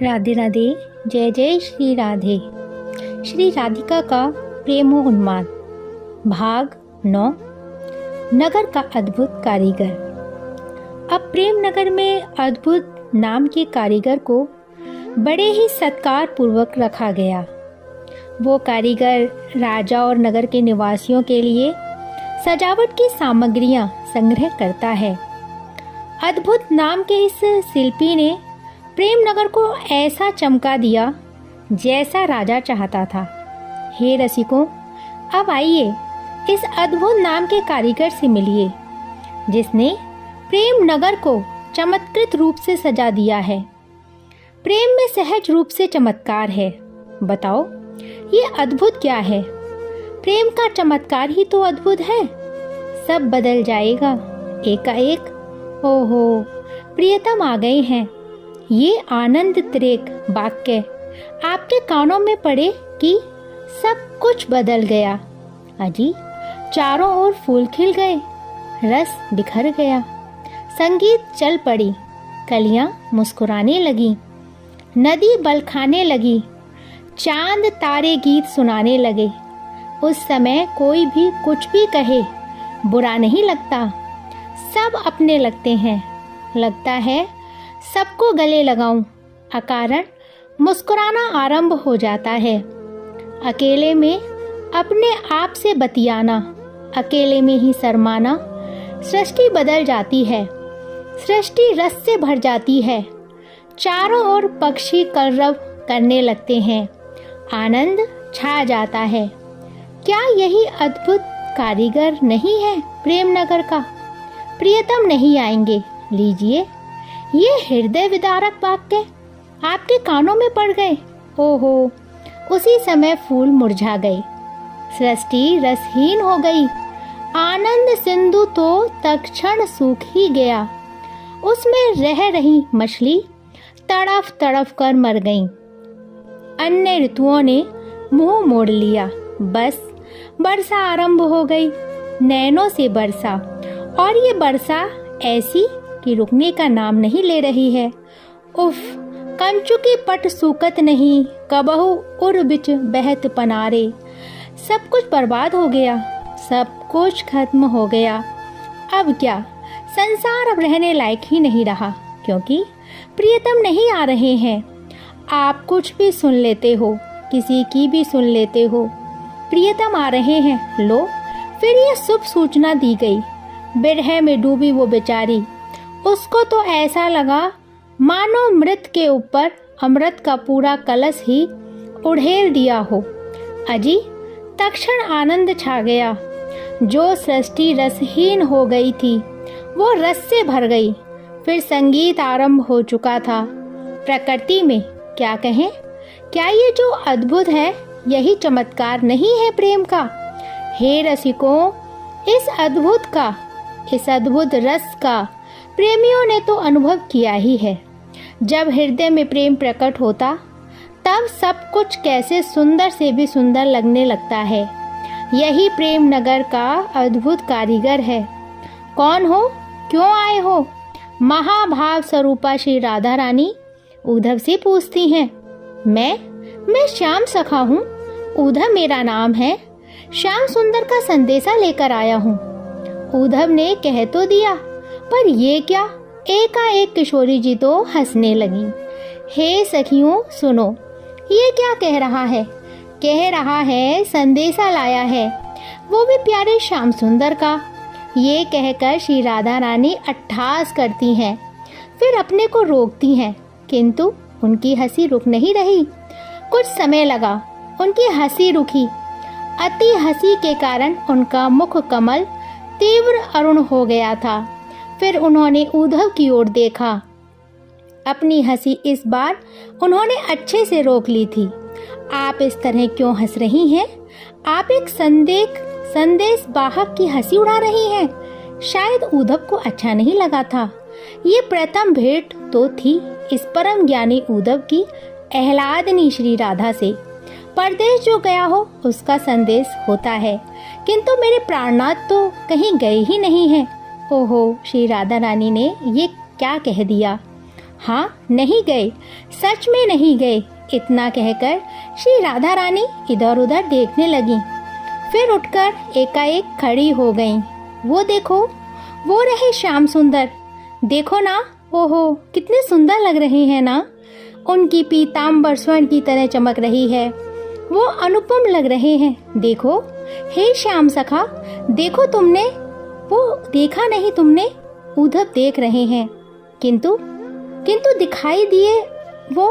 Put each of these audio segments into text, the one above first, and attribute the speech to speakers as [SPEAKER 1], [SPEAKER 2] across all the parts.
[SPEAKER 1] राधे राधे। जय जय श्री राधे। श्री राधिका का प्रेम उन्माद भाग 9। नगर का अद्भुत कारीगर। अब प्रेम नगर में अद्भुत नाम के कारीगर को बड़े ही सत्कार पूर्वक रखा गया। वो कारीगर राजा और नगर के निवासियों के लिए सजावट की सामग्रियां संग्रह करता है। अद्भुत नाम के इस शिल्पी ने प्रेम नगर को ऐसा चमका दिया जैसा राजा चाहता था। हे रसिकों, अब आइए इस अद्भुत नाम के कारीगर से मिलिए जिसने प्रेम नगर को चमत्कृत रूप से सजा दिया है। प्रेम में सहज रूप से चमत्कार है। बताओ ये अद्भुत क्या है? प्रेम का चमत्कार ही तो अद्भुत है। सब बदल जाएगा एकाएक। ओहो, प्रियतम आ गए हैं। ये आनंद त्रेक वाक्य आपके कानों में पड़े कि सब कुछ बदल गया। अजी, चारों ओर फूल खिल गए, रस बिखर गया, संगीत चल पड़ी, कलियां मुस्कुराने लगी, नदी बल खाने लगी, चांद तारे गीत सुनाने लगे। उस समय कोई भी कुछ भी कहे बुरा नहीं लगता। सब अपने लगते हैं। लगता है सबको गले लगाऊं। अकारण मुस्कुराना आरंभ हो जाता है। अकेले में अपने आप से बतियाना, अकेले में ही शर्माना। सृष्टि बदल जाती है। सृष्टि रस से भर जाती है। चारों ओर पक्षी कलरव करने लगते हैं। आनंद छा जाता है। क्या यही अद्भुत कारीगर नहीं है प्रेम नगर का? प्रियतम नहीं आएंगे। लीजिए, ये हृदय विदारक वाक्य आपके कानों में पड़ गए। ओहो, उसी समय फूल मुरझा गए, सृष्टि रसहीन हो गई। आनंद सिंधु तो तत्क्षण सूख ही गया। उसमें रह रही मछली तड़फ तड़फ कर मर गई। अन्य ऋतुओं ने मुंह मोड़ लिया। बस वर्षा आरंभ हो गई, नैनों से वर्षा। और ये वर्षा ऐसी कि रुकने का नाम नहीं ले रही है। उफ, कंचु की पट सूकत नहीं, कबहू उर बिच बहत पनारे। सब कुछ बर्बाद हो गया, सब कुछ खत्म हो गया। अब क्या? संसार अब रहने लायक ही नहीं रहा, क्योंकि प्रियतम नहीं आ रहे हैं। आप कुछ भी सुन लेते हो, किसी की भी सुन लेते हो, प्रियतम आ रहे हैं। लो, फिर ये शुभ सूचना दी गई। बिरह में डूबी वो बेचारी, उसको तो ऐसा लगा मानो मृत के ऊपर अमृत का पूरा कलश ही उड़ेल दिया हो। अजी, तत्क्षण आनंद छा गया। जो सृष्टि रसहीन हो गई थी वो रस से भर गई। फिर संगीत आरंभ हो चुका था। प्रकृति में क्या कहें? क्या ये जो अद्भुत है यही चमत्कार नहीं है प्रेम का? हे रसिकों, इस अद्भुत रस का प्रेमियों ने तो अनुभव किया ही है। जब हृदय में प्रेम प्रकट होता तब सब कुछ कैसे सुंदर से भी सुंदर लगने लगता है। यही प्रेम नगर का अद्भुत कारीगर है। कौन हो? क्यों आए हो? महाभाव स्वरूपा श्री राधा रानी उद्धव से पूछती हैं। मैं श्याम सखा हूँ। उद्धव मेरा नाम है। श्याम सुंदर का संदेशा लेकर आया हूँ। उद्धव ने कह तो दिया, पर ये क्या? एकाएक किशोरी जी तो हंसने लगी। हे सखियों सुनो, ये क्या कह रहा है? कह रहा है संदेशा लाया है, वो भी प्यारे श्याम सुंदर का। ये कहकर श्री राधा रानी अट्टहास करती हैं, फिर अपने को रोकती हैं, किंतु उनकी हंसी रुक नहीं रही। कुछ समय लगा, उनकी हंसी रुकी। अति हंसी के कारण उनका मुख कमल तीव्र अरुण हो गया था। फिर उन्होंने उद्धव की ओर देखा। अपनी हंसी इस बार उन्होंने अच्छे से रोक ली थी। आप इस तरह क्यों हंस रही हैं? आप एक संदेश वाहक की हंसी उड़ा रही हैं। शायद उद्धव को अच्छा नहीं लगा था। ये प्रथम भेंट तो थी इस परम ज्ञानी उद्धव की आह्लादनी श्री राधा से। परदेश जो गया हो उसका संदेश होता है, किंतु मेरे प्राणनाथ तो कहीं गए ही नहीं हैं। ओहो, श्री राधा रानी ने ये क्या कह दिया? हाँ, नहीं गए, सच में नहीं गए। इतना कहकर श्री राधा रानी इधर उधर देखने लगी। फिर उठकर एकाएक खड़ी हो गईं। वो देखो, वो रहे श्याम सुंदर। देखो ना, ओहो कितने सुंदर लग रहे हैं ना। उनकी पीतांबर स्वर्ण की तरह चमक रही है। वो अनुपम लग रहे हैं। देखो, हे श्याम सखा, देखो तुमने वो देखा नहीं तुमने? उद्धव देख रहे हैं, किंतु दिखाई दिए वो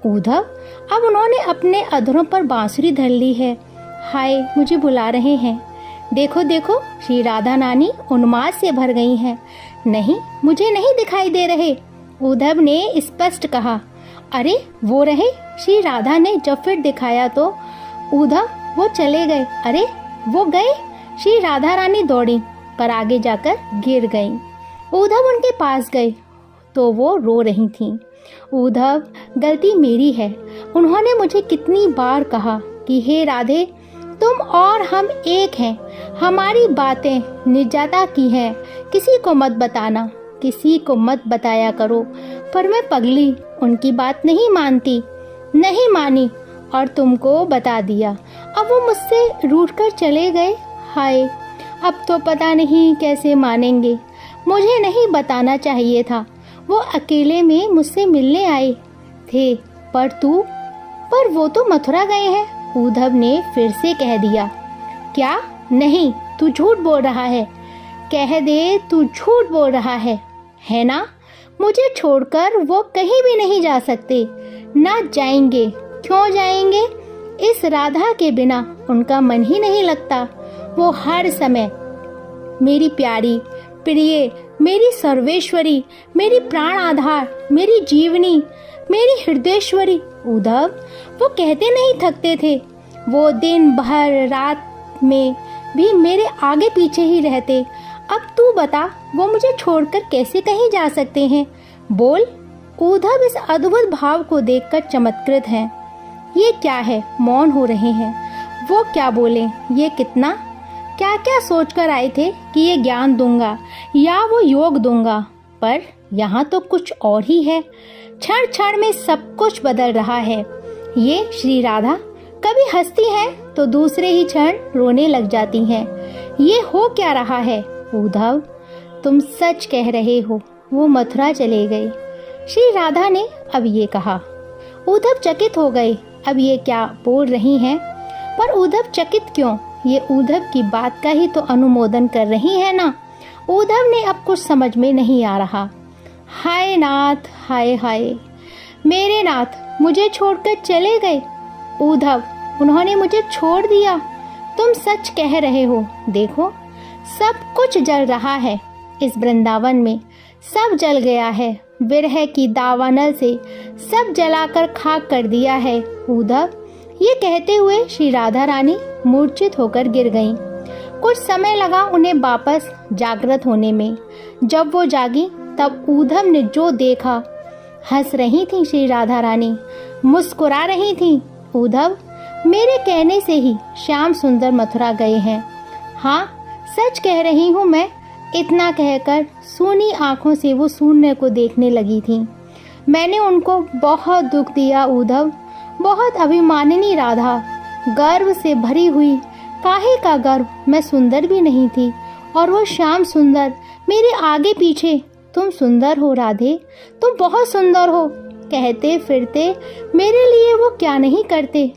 [SPEAKER 1] उद्धव। अब उन्होंने अपने अधरों पर बांसुरी धर ली है। हाय, मुझे बुला रहे हैं। देखो देखो, श्री राधा नानी उन्माद से भर गई हैं। नहीं, मुझे नहीं दिखाई दे रहे, उद्धव ने स्पष्ट कहा। अरे वो रहे। श्री राधा ने जब फिर दिखाया तो उद्धव वो चले गए। अरे वो गए। श्री राधा रानी दौड़ी पर आगे जाकर गिर गईं। उद्धव उनके पास गए तो वो रो रही थीं। उद्धव, गलती मेरी है। उन्होंने मुझे कितनी बार कहा कि हे राधे, तुम और हम एक हैं। हमारी बातें निर्जाता की हैं, किसी को मत बताना, किसी को मत बताया करो। पर मैं पगली उनकी बात नहीं मानती, नहीं मानी और तुमको बता दिया। अब वो मुझसे रूठकर चले गए। हाय, अब तो पता नहीं कैसे मानेंगे। मुझे नहीं बताना चाहिए था। वो अकेले में मुझसे मिलने आए थे, पर वो तो मथुरा गए हैं। उद्धव ने फिर से कह दिया। क्या? नहीं, तू झूठ बोल रहा है। कह दे, तू झूठ बोल रहा है ना? मुझे छोड़कर वो कहीं भी नहीं जा सकते, ना जाएंगे। क्यों जाएंगे? इस राधा के बिना उनका मन ही नहीं लगता। वो हर समय मेरी प्यारी, प्रिय, मेरी सर्वेश्वरी, मेरी प्राण आधार, मेरी जीवनी, मेरी हृदयेश्वरी। उद्धव, वो कहते नहीं थकते थे। वो दिन भर रात में भी मेरे आगे पीछे ही रहते। अब तू बता, वो मुझे छोड़कर कैसे कहीं जा सकते हैं? बोल। उद्धव इस अद्भुत भाव को देखकर चमत्कृत हैं। ये क्या है? मौन हो रहे हैं। वो क्या बोले? ये कितना क्या क्या सोचकर आए थे कि ये ज्ञान दूंगा या वो योग दूंगा, पर यहाँ तो कुछ और ही है। क्षण क्षण में सब कुछ बदल रहा है। ये श्री राधा कभी हंसती हैं तो दूसरे ही क्षण रोने लग जाती हैं। ये हो क्या रहा है? उद्धव, तुम सच कह रहे हो, वो मथुरा चले गए। श्री राधा ने अब ये कहा। उद्धव चकित हो गए। अब ये क्या बोल रही हैं? पर उद्धव चकित क्यों? ये उद्धव की बात का ही तो अनुमोदन कर रही है ना। उद्धव ने अब कुछ समझ में नहीं आ रहा। हाय नाथ, हाय हाय, मेरे नाथ मुझे छोड़कर चले गए। उद्धव, उन्होंने मुझे छोड़ दिया। तुम सच कह रहे हो। देखो, सब कुछ जल रहा है इस वृंदावन में, सब जल गया है। विरह की दावानल से सब जलाकर खाक कर दिया है। उद्धव, ये कहते हुए श्री राधा रानी मूर्छित होकर गिर गईं। कुछ समय लगा उन्हें वापस जागृत होने में। जब वो जागी तब उद्धव ने जो देखा, हंस रही थी श्री राधा रानी, मुस्कुरा रही थी। उद्धव, मेरे कहने से ही श्याम सुंदर मथुरा गए हैं। हाँ, सच कह रही हूँ मैं। इतना कहकर सूनी आंखों से वो शून्य को देखने लगी थी। मैंने उनको बहुत दुख दिया उद्धव, बहुत अभिमानिनी राधा, गर्व से भरी हुई। काहे का गर्व? मैं सुंदर भी नहीं थी और वो श्याम सुंदर मेरे आगे पीछे। तुम सुंदर हो राधे, तुम बहुत सुंदर हो। कहते फिरते मेरे लिए वो क्या नहीं करते,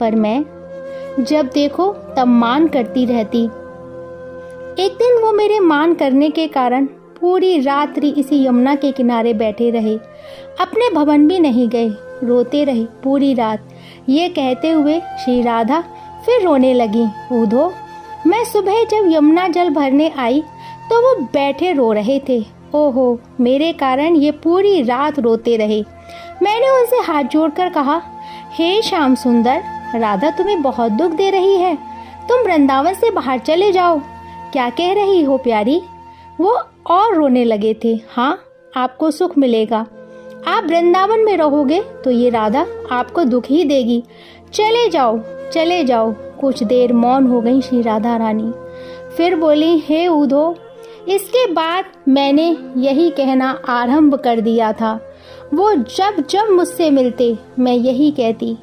[SPEAKER 1] पर मैं जब देखो तब मान करती रहती। एक दिन वो मेरे मान करने के कारण पूरी रात्रि इसी यमुना के किनारे बैठे रहे, अपने भवन भी नहीं गए, रोते रहे पूरी रात। ये कहते हुए श्री राधा फिर रोने लगी। उद्धव, मैं सुबह जब यमुना जल भरने आई तो वो बैठे रो रहे थे। ओहो, मेरे कारण ये पूरी रात रोते रहे। मैंने उनसे हाथ जोड़कर कहा, हे श्याम सुंदर, राधा तुम्हें बहुत दुख दे रही है। तुम वृंदावन से बाहर चले जाओ। क्या कह रही हो प्यारी? वो और रोने लगे थे। हाँ, आपको सुख मिलेगा। आप वृंदावन में रहोगे तो ये राधा आपको दुख ही देगी। चले जाओ, चले जाओ। कुछ देर मौन हो गई श्री राधा रानी, फिर बोली, हे उद्धव, इसके बाद मैंने यही कहना आरंभ कर दिया था। वो जब जब मुझसे मिलते मैं यही कहती,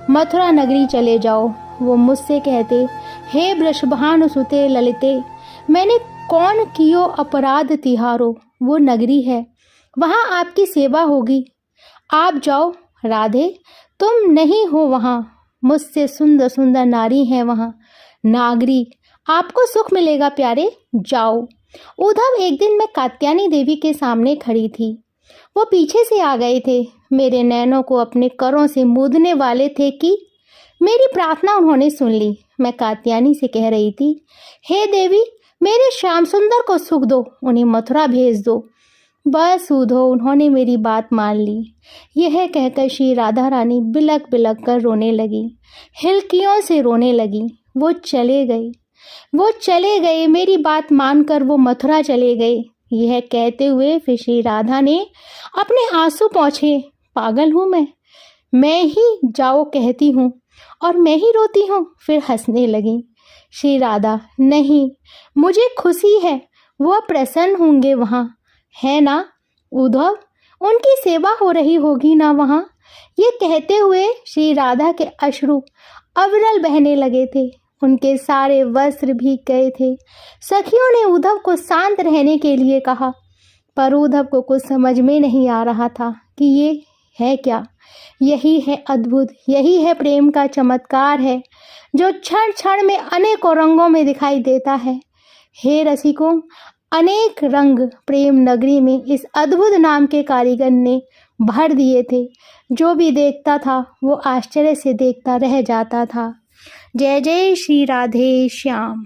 [SPEAKER 1] मथुरा नगरी चले जाओ। वो मुझसे कहते, हे वृषभानुसुते ललिते, मैंने कौन कियो अपराध तिहारो। वो नगरी है, वहाँ आपकी सेवा होगी, आप जाओ। राधे, तुम नहीं हो वहाँ, मुझसे सुंदर सुंदर नारी हैं वहाँ। नागरी, आपको सुख मिलेगा प्यारे, जाओ। उद्धव, एक दिन मैं कात्यायनी देवी के सामने खड़ी थी। वो पीछे से आ गए थे, मेरे नैनों को अपने करों से मूंदने वाले थे कि मेरी प्रार्थना उन्होंने सुन ली। मैं कात्यायनी से कह रही थी, हे देवी, मेरे श्याम सुंदर को सुख दो, उन्हें मथुरा भेज दो। बस उद्धव, उन्होंने मेरी बात मान ली। यह कहकर श्री राधा रानी बिलक बिलक कर रोने लगी, हिलकियों से रोने लगी। वो चले गए, मेरी बात मानकर वो मथुरा चले गए। यह कहते हुए फिर श्री राधा ने अपने आंसू पोंछे। पागल हूँ मैं ही जाओ कहती हूँ और मैं ही रोती हूँ। फिर हंसने लगी। श्री राधा, नहीं, मुझे खुशी है, वह प्रसन्न होंगे वहाँ, है ना उद्धव? उनकी सेवा हो रही होगी ना वहाँ। ये कहते हुए श्री राधा के अश्रु अविरल बहने लगे थे, उनके सारे वस्त्र भीग गए थे। सखियों ने उद्धव को शांत रहने के लिए कहा, पर उद्धव को कुछ समझ में नहीं आ रहा था कि ये है क्या। यही है अद्भुत, यही है प्रेम का चमत्कार है, जो क्षण क्षण में अनेकों रंगों में दिखाई देता है। हे रसिकों, अनेक रंग प्रेम नगरी में इस अद्भुत नाम के कारीगर ने भर दिए थे। जो भी देखता था वो आश्चर्य से देखता रह जाता था। जय जय श्री राधे श्याम।